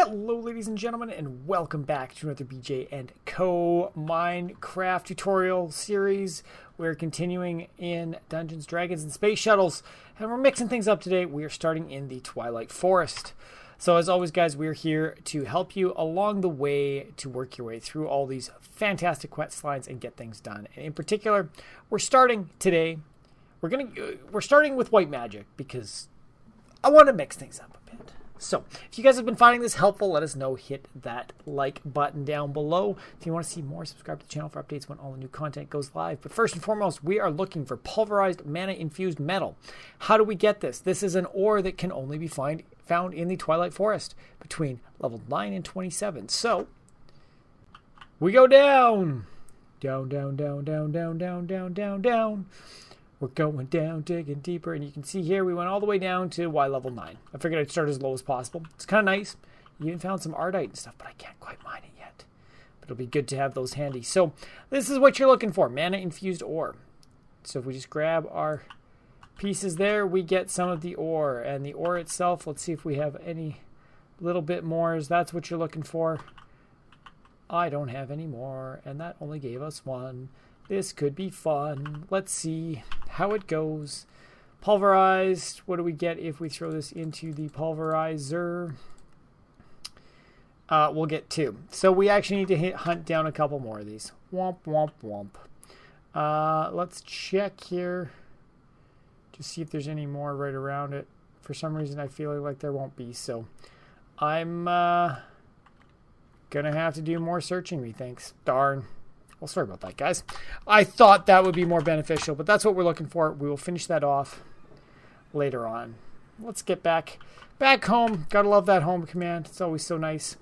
Hello ladies and gentlemen, and welcome back to another Bj&Co Minecraft tutorial series. We're continuing in Dungeons, Dragons, and Space Shuttles, and we're mixing things up today. We are starting in the Twilight Forest. So as always guys, we're here to help you along the way to work your way through all these fantastic quest lines and get things done. And in particular, we're starting today, we're starting with white magic because I want to mix things up a bit. So, if you guys have been finding this helpful, let us know. Hit that like button down below. If you want to see more, subscribe to the channel for updates when all the new content goes live. But first and foremost, we are looking for pulverized mana-infused metal. How do we get this? This is an ore that can only be found in the Twilight Forest between level 9 and 27. So, we go down. Down, down, down, down, down, down, down, down, down. We're going down, digging deeper, and you can see here we went all the way down to Y level 9. I figured I'd start as low as possible. It's kind of nice. You even found some ardite and stuff, but I can't quite mine it yet. But it'll be good to have those handy. So this is what you're looking for, mana-infused ore. So if we just grab our pieces there, we get some of the ore. And the ore itself, let's see if we have any little bit more. That's what you're looking for. I don't have any more, and that only gave us one. This could be fun. Let's see how it goes. Pulverized. What do we get if we throw this into the pulverizer? We'll get 2. So we actually need to hunt down a couple more of these. Womp, womp, womp. Let's check here to see if there's any more right around it. For some reason, I feel like there won't be. So I'm going to have to do more searching, methinks. Darn. Well, sorry about that, guys. I thought that would be more beneficial, but that's what we're looking for. We will finish that off later on. Let's get back home. Gotta love that home command. It's always so nice.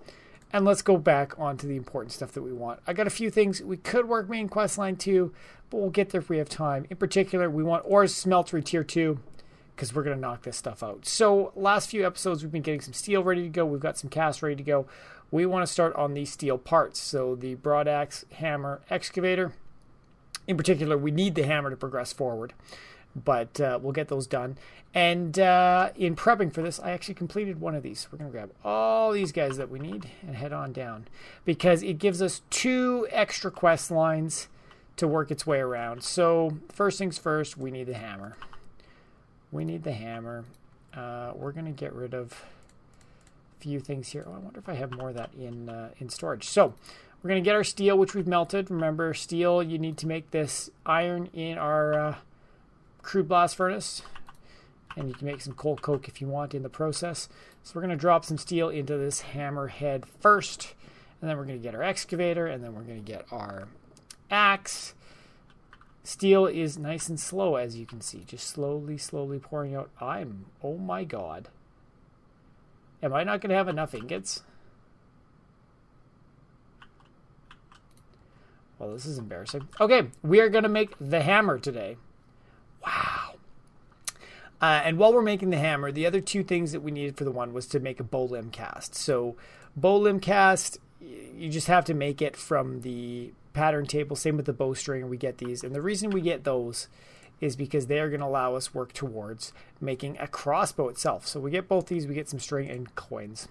And let's go back onto the important stuff that we want. I got a few things. We could work main quest line 2, but we'll get there if we have time. In particular, we want ores smeltery tier 2 because we're going to knock this stuff out. So last few episodes, we've been getting some steel ready to go. We've got some cast ready to go. We want to start on the steel parts. So the broadaxe, hammer, excavator. In particular, we need the hammer to progress forward. But we'll get those done. And in prepping for this, I actually completed one of these. We're going to grab all these guys that we need and head on down. Because it gives us 2 extra quest lines to work its way around. So first things first, we need the hammer. We need the hammer. We're going to get rid of few things here. Oh, I wonder if I have more of that in storage. So we're going to get our steel, which we've melted. Remember, steel, you need to make this iron in our crude blast furnace. And you can make some coal coke if you want in the process. So we're going to drop some steel into this hammer head first. And then we're going to get our excavator. And then we're going to get our axe. Steel is nice and slow, as you can see. Just slowly pouring out. Oh my god. Am I not going to have enough ingots? Well, this is embarrassing. Okay, we are going to make the hammer today. Wow. And while we're making the hammer, the other 2 things that we needed for the one was to make a bow limb cast. So, bow limb cast, you just have to make it from the pattern table. Same with the bowstring, we get these. And the reason we get those is because they are going to allow us work towards making a crossbow itself. So we get both these, we get some string and coins.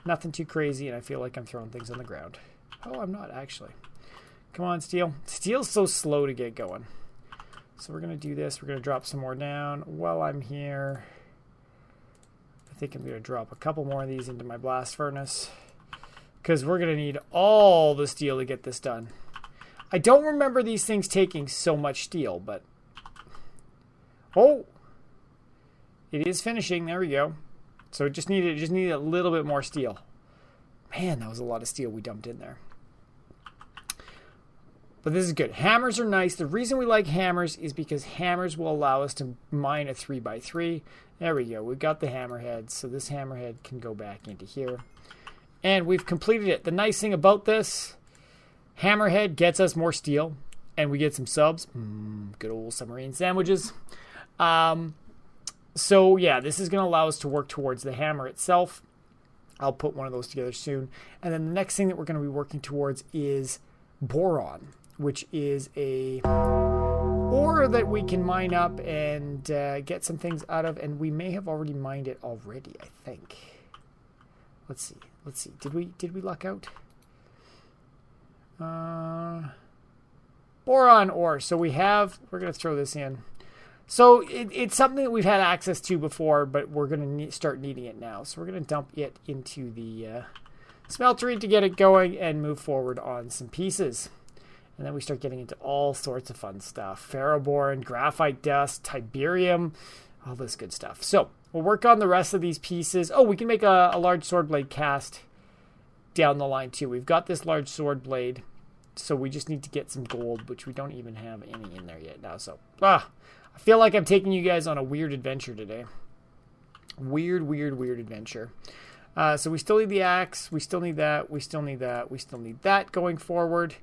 Nothing too crazy, and I feel like I'm throwing things on the ground. Oh, I'm not, actually. Come on, steel. Steel's so slow to get going. So we're going to do this. We're going to drop some more down while I'm here. I think I'm going to drop a couple more of these into my blast furnace, because we're going to need all the steel to get this done. I don't remember these things taking so much steel, but... Oh, it is finishing. There we go. So it just needed a little bit more steel. Man, that was a lot of steel we dumped in there. But this is good. Hammers are nice. The reason we like hammers is because hammers will allow us to mine a 3x3. There we go. We've got the hammerhead. So this hammerhead can go back into here. And we've completed it. The nice thing about this, hammerhead gets us more steel. And we get some subs. Good old submarine sandwiches. So yeah, this is going to allow us to work towards the hammer itself. I'll put one of those together soon. And then the next thing that we're going to be working towards is boron, which is a ore that we can mine up and get some things out of. And we may have already mined it already, I think. Let's see. Let's see. Did we luck out? Boron ore. So we're going to throw this in. So it's something that we've had access to before, but we're going to start needing it now. So we're going to dump it into the smeltery to get it going and move forward on some pieces. And then we start getting into all sorts of fun stuff. Ferroboron, graphite dust, tiberium, all this good stuff. So we'll work on the rest of these pieces. Oh, we can make a large sword blade cast down the line too. We've got this large sword blade. So we just need to get some gold, which we don't even have any in there yet now. So, I feel like I'm taking you guys on a weird adventure today. Weird adventure. So we still need the axe. We still need that. We still need that. We still need that going forward.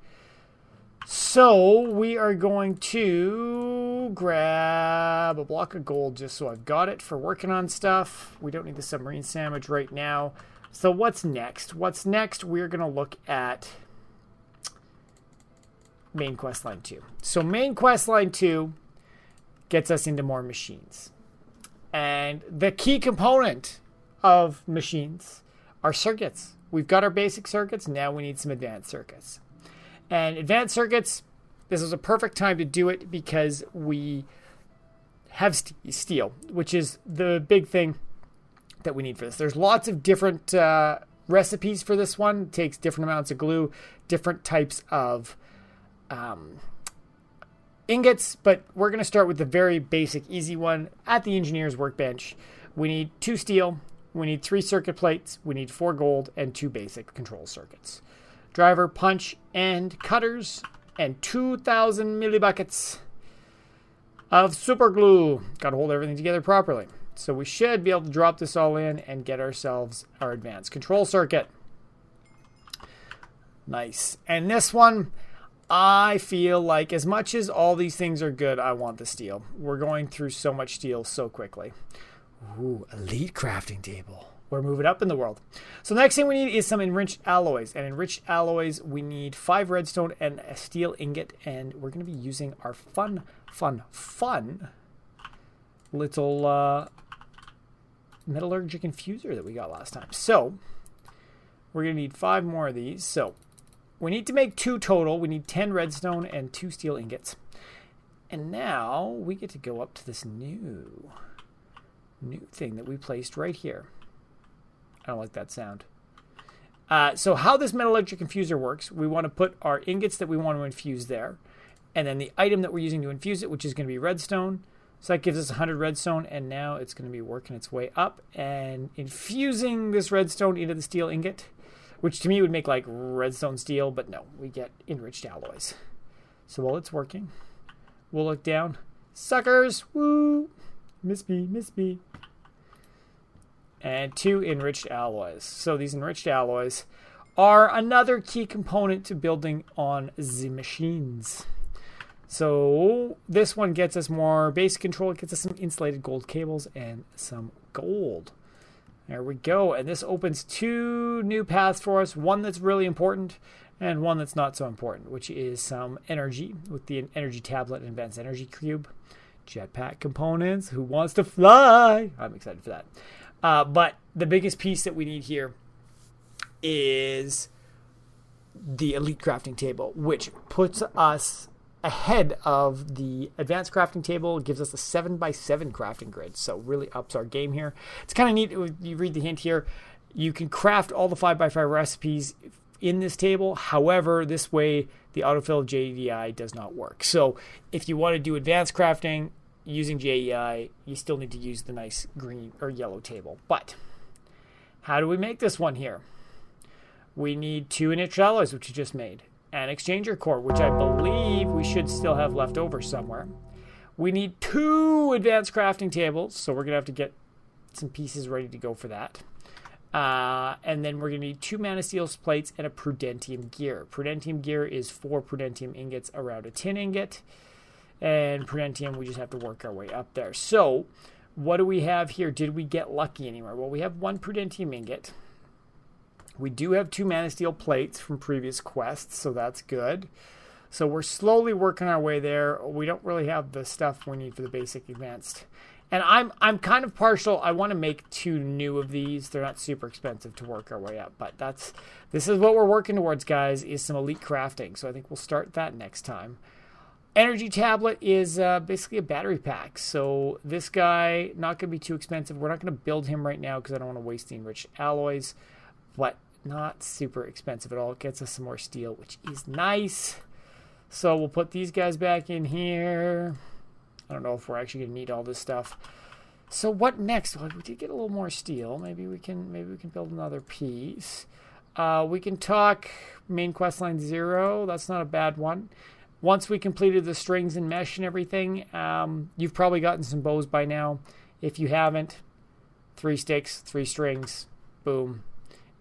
So we are going to grab a block of gold just so I've got it for working on stuff. We don't need the submarine sandwich right now. So what's next? What's next? We're going to look at main quest line 2. So main quest line 2 gets us into more machines. And the key component of machines are circuits. We've got our basic circuits. Now we need some advanced circuits. And advanced circuits, this is a perfect time to do it because we have steel, which is the big thing that we need for this. There's lots of different recipes for this one. It takes different amounts of glue, different types of ingots, but we're going to start with the very basic, easy one. At the engineer's workbench, we need 2 steel, we need 3 circuit plates, we need 4 gold, and 2 basic control circuits. Driver, punch, and cutters, and 2,000 millibuckets of super glue. Got to hold everything together properly. So we should be able to drop this all in and get ourselves our advanced control circuit. Nice. And this one, I feel like as much as all these things are good, I want the steel. We're going through so much steel so quickly. Ooh, elite crafting table. We're moving up in the world. So the next thing we need is some enriched alloys. And enriched alloys, we need 5 redstone and a steel ingot. And we're going to be using our fun little metallurgic infuser that we got last time. So we're going to need 5 more of these. So we need to make 2 total. We need 10 redstone and 2 steel ingots. And now we get to go up to this new thing that we placed right here. I don't like that sound. So how this metallurgic infuser works, we want to put our ingots that we want to infuse there. And then the item that we're using to infuse it, which is going to be redstone. So that gives us 100 redstone. And now it's going to be working its way up and infusing this redstone into the steel ingot. Which to me would make like redstone steel, but no, we get enriched alloys. So while it's working, we'll look down. Suckers! Woo! Miss me. And 2 enriched alloys. So these enriched alloys are another key component to building on the machines. So this one gets us more basic control. It gets us some insulated gold cables and some gold. There we go. And this opens 2 new paths for us. One that's really important and one that's not so important, which is some energy with the energy tablet and advanced energy cube. Jetpack components. Who wants to fly? I'm excited for that. But the biggest piece that we need here is the elite crafting table, which puts us ahead of the advanced crafting table. It gives us a 7x7 crafting grid, so really ups our game here. It's kind of neat. You read the hint here. You can craft all the 5x5 recipes in this table. However, this way the autofill of JEI does not work. So if you want to do advanced crafting using JEI, you still need to use the nice green or yellow table. But how do we make this one here? We need 2 enriched alloys, which we just made. An exchanger core, which I believe we should still have left over somewhere. We need 2 advanced crafting tables, so we're going to have to get some pieces ready to go for that. And then we're going to need 2 mana steel plates and a prudentium gear. Prudentium gear is 4 prudentium ingots around a tin ingot. And prudentium, we just have to work our way up there. So what do we have here? Did we get lucky anywhere? Well, we have 1 prudentium ingot. We do have 2 mana steel plates from previous quests, so that's good. So we're slowly working our way there. We don't really have the stuff we need for the basic advanced. And I'm kind of partial. I want to make 2 new of these. They're not super expensive to work our way up, but this is what we're working towards, guys, is some elite crafting. So I think we'll start that next time. Energy tablet is basically a battery pack. So this guy, not going to be too expensive. We're not going to build him right now because I don't want to waste the enriched alloys, but not super expensive at all. It gets us some more steel, which is nice. So we'll put these guys back in here. I don't know if we're actually going to need all this stuff. So what next? Well, we did get a little more steel. Maybe we can build another piece. We can talk main quest line 0. That's not a bad one. Once we completed the strings and mesh and everything, you've probably gotten some bows by now. If you haven't, 3 sticks, 3 strings, boom.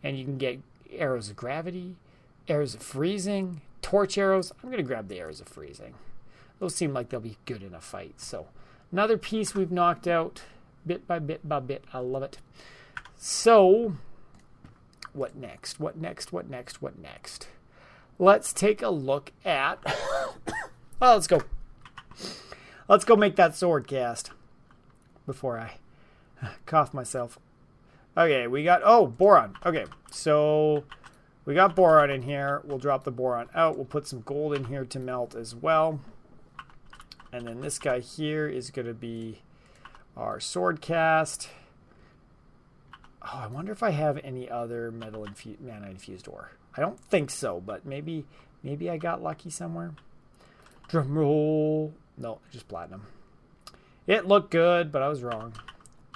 And you can get arrows of gravity, arrows of freezing, torch arrows. I'm going to grab the arrows of freezing. Those seem like they'll be good in a fight. So another piece we've knocked out bit by bit by bit. I love it. So what next? What next? What next? What next? Let's take a look at... well, let's go. Let's go make that sword cast before I cough myself. Okay, we got... oh, boron. Okay, so we got boron in here. We'll drop the boron out. We'll put some gold in here to melt as well. And then this guy here is going to be our sword cast. Oh, I wonder if I have any other mana infused ore. I don't think so, but maybe I got lucky somewhere. Drum roll. No, just platinum. It looked good, but I was wrong.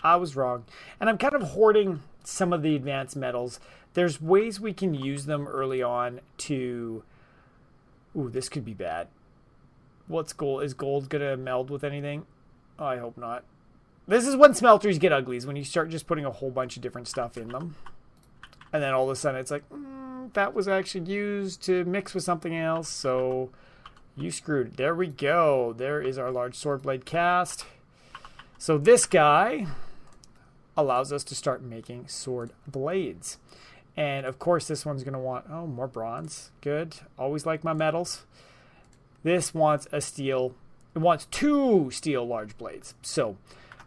And I'm kind of hoarding some of the advanced metals. There's ways we can use them early on to... ooh, this could be bad. What's gold? Is gold going to meld with anything? Oh, I hope not. This is when smelters get ugly, is when you start just putting a whole bunch of different stuff in them. And then all of a sudden it's like, that was actually used to mix with something else, so you screwed. There we go. There is our large sword blade cast. So this guy allows us to start making sword blades. And of course this one's going to want, oh, more bronze. Good. Always like my metals. This wants a steel. It wants 2 steel large blades. So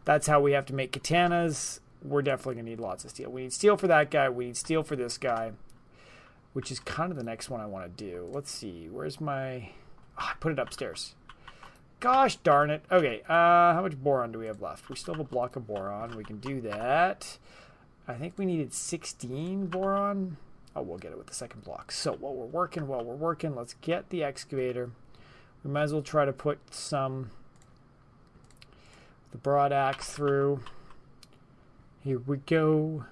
that's how we have to make katanas. We're definitely going to need lots of steel. We need steel for that guy. We need steel for this guy, which is kind of the next one I want to do. Let's see. Where's my... oh, I put it upstairs. Gosh darn it. Okay, how much boron do we have left? We still have a block of boron. We can do that. I think we needed 16 boron. Oh, we'll get it with the second block. So while we're working, let's get the excavator. We might as well try to put some... the broad axe through. Here we go.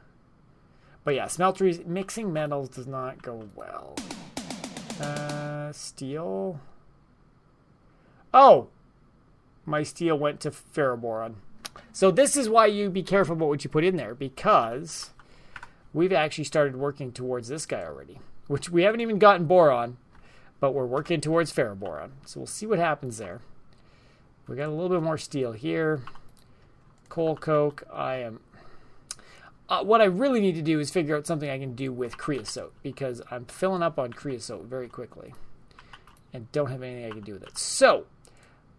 But yeah, smelteries, mixing metals does not go well. Steel. Oh! My steel went to ferroboron. So this is why you be careful about what you put in there, because we've actually started working towards this guy already, which we haven't even gotten boron, but we're working towards ferroboron. So we'll see what happens there. We got a little bit more steel here. Coal coke. What I really need to do is figure out something I can do with creosote, because I'm filling up on creosote very quickly and don't have anything I can do with it. So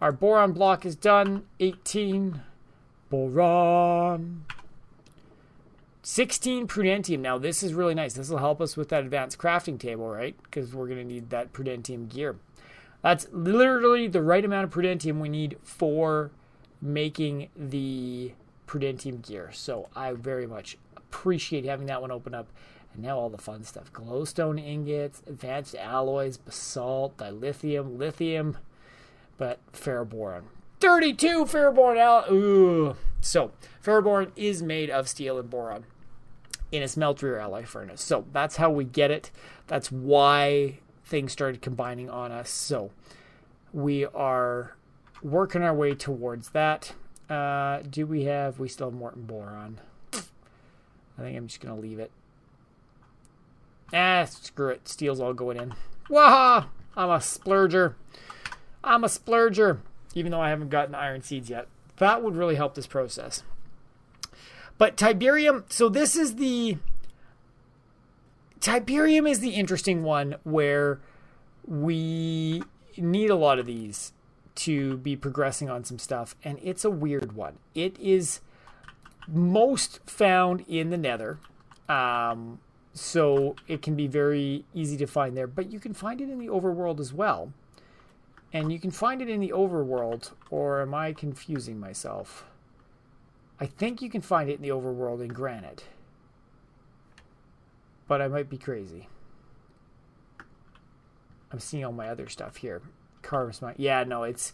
our boron block is done. 18 boron. 16 prudentium. Now this is really nice. This will help us with that advanced crafting table, right? Because we're going to need that prudentium gear. That's literally the right amount of prudentium we need for making the prudentium gear. So I very much appreciate having that one open up. And now all the fun stuff. Glowstone ingots, advanced alloys, basalt, dilithium, lithium, but ferroboron. 32 ferroboron alloy. Ooh. So ferroboron is made of steel and boron in a smeltery or alloy furnace. So that's how we get it. That's why things started combining on us. So we are working our way towards that. We still have Morton boron. I think I'm just going to leave it. Screw it. Steel's all going in. Waha! I'm a splurger. Even though I haven't gotten iron seeds yet. That would really help this process. But Tiberium, so this is the... Tiberium is the interesting one where we need a lot of these to be progressing on some stuff, and it's a weird one. It is most found in the Nether, so it can be very easy to find there, but you can find it in the overworld as well. And you can find it in the overworld, or am I confusing myself? I think you can find it in the overworld in granite, but I might be crazy. I'm seeing all my other stuff here. Carves my, yeah, no, it's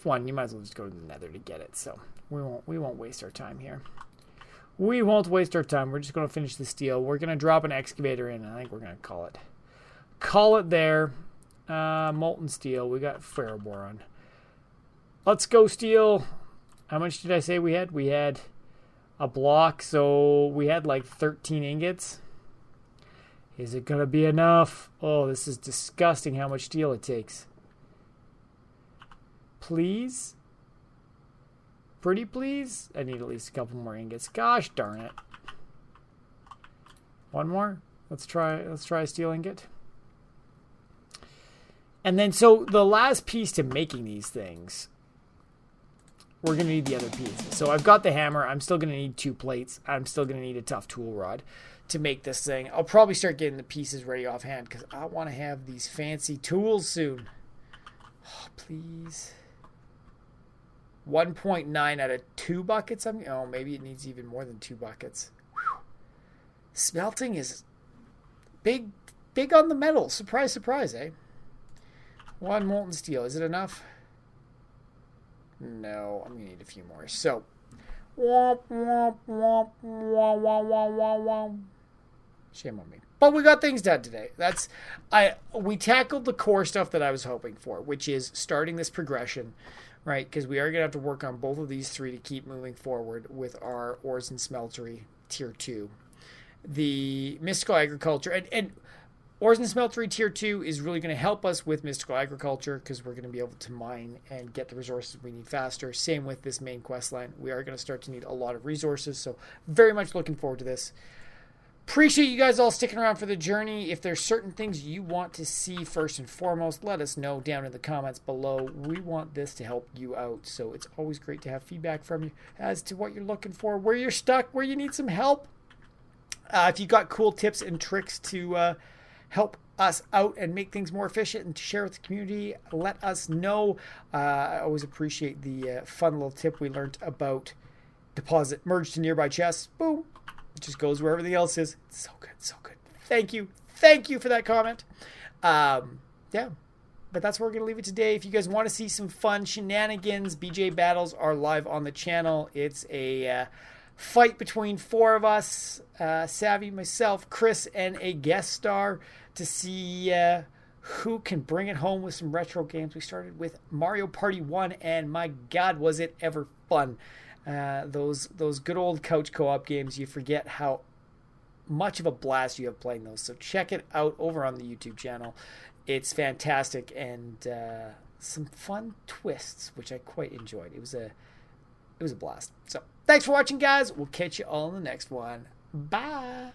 one. You might as well just go to the Nether to get it. So we won't waste our time here. We won't waste our time. We're just going to finish the steel. We're going to drop an excavator in. I think we're going to call it there. Molten steel. We got ferroboron. Let's go steel. How much did I say we had? We had a block, so we had like 13 ingots. Is it going to be enough? Oh, this is disgusting how much steel it takes. Please? Pretty please? I need at least a couple more ingots. Gosh darn it. One more? Let's try a steel ingot. And then, so the last piece to making these things, we're going to need the other pieces. So I've got the hammer. I'm still going to need 2 plates. I'm still going to need a tough tool rod to make this thing. I'll probably start getting the pieces ready offhand because I want to have these fancy tools soon. Oh, please. 1.9 out of 2 buckets. Oh, maybe it needs even more than 2 buckets. Whew. Smelting is big on the metal. Surprise, surprise, eh? 1 molten steel. Is it enough? No, I'm going to need a few more. So, womp, womp, womp, womp, womp, womp, womp. Shame on me. But we got things done today. We tackled the core stuff that I was hoping for, which is starting this progression, right? Because we are going to have to work on both of these 3 to keep moving forward with our ores and smeltery tier 2. The mystical agriculture, and ores and smeltery tier 2 is really going to help us with mystical agriculture because we're going to be able to mine and get the resources we need faster. Same with this main quest line. We are going to start to need a lot of resources, so very much looking forward to this. Appreciate you guys all sticking around for the journey. If there's certain things you want to see first and foremost, let us know down in the comments below. We want this to help you out, so it's always great to have feedback from you as to what you're looking for, where you're stuck, where you need some help. If you got cool tips and tricks to help us out and make things more efficient and to share with the community, let us know. I always appreciate the fun little tip we learned about deposit merge to nearby chests. Boom. It just goes where everything else is. It's so good, so good. Thank you for that comment. Yeah, but that's where we're going to leave it today. If you guys want to see some fun shenanigans, BJ battles are live on the channel. It's a fight between 4 of us, Savvy, myself, Chris, and a guest star to see who can bring it home with some retro games. We started with Mario Party 1, and my God, was it ever fun. Those good old couch co-op games, you forget how much of a blast you have playing those. So check it out over on the YouTube channel. It's fantastic and some fun twists, which I quite enjoyed. It was a blast. So thanks for watching, guys. We'll catch you all in the next one. Bye.